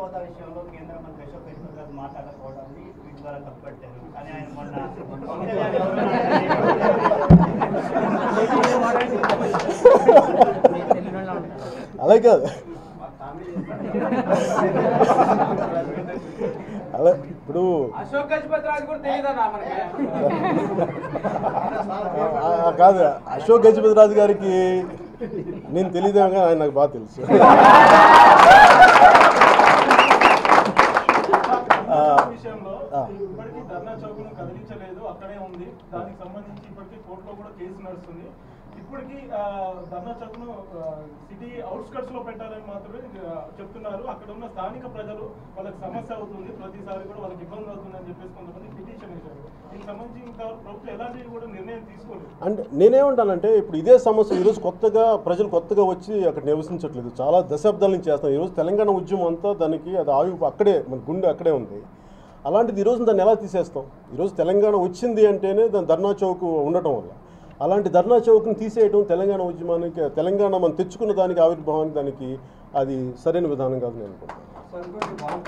హోదా విషయంలో కేంద్ర మంత్రి అశోక్ గజపతి రాజు మాట్లాడకపోవడాన్ని ట్వీట్ ద్వారా తప్పుపట్టారు. కానీ ఆయన మొన్న అలా కాదు, అలా ఇప్పుడు అశోక్ గజపతి రాజు కూడా తెలియదన్నా మనకి. కాదు, అశోక్ గజపతి రాజు గారికి నేను తెలియదేమో, ఆయన నాకు బాగా తెలుసు. ఇప్పటికీ ధర్నా చౌక్ను కదిలించలేదు, అక్కడే ఉంది. దానికి సంబంధించి ఇప్పటికీ కోర్టులో కూడా కేసు నడుస్తుంది. ఇప్పటికీ ధర్నా చౌక్ను సిటీ అవుట్స్కట్స్ లో పెట్టాలని మాత్రమే చెప్తున్నారు. అక్కడ ఉన్న స్థానిక ప్రజలు వాళ్ళకి సమస్య అవుతుంది, ప్రతిసారి కూడా వాళ్ళకి ఇబ్బంది అవుతుంది అని చెప్పేసి కొంతమంది పిటిషన్ వేశారు. దీనికి సంబంధించి ఇంతవరకు ప్రభుత్వం ఎలాంటివి కూడా నిర్ణయం తీసుకోలేదు. అంటే నేనేమంటానంటే, ఇప్పుడు ఇదే సమస్య ఈరోజు ప్రజలు కొత్తగా వచ్చి అక్కడ నివసించట్లేదు, చాలా దశాబ్దాల నుంచి చేస్తాం. ఈరోజు తెలంగాణ ఉద్యమం అంతా దానికి అది అక్కడే మన గుండె అక్కడే ఉంది. అలాంటిది ఈరోజు దాన్ని ఎలా తీసేస్తాం? ఈరోజు తెలంగాణ వచ్చింది అంటేనే దాని ధర్నా చౌక్ ఉండటం వల్ల, అలాంటి ధర్నా చౌక్ని తీసేయడం తెలంగాణ ఉద్యమానికి, తెలంగాణ మనం తెచ్చుకున్న దానికి ఆవిర్భావానికి దానికి అది సరైన విధానం కాదు నేను అనుకుంటున్నాను.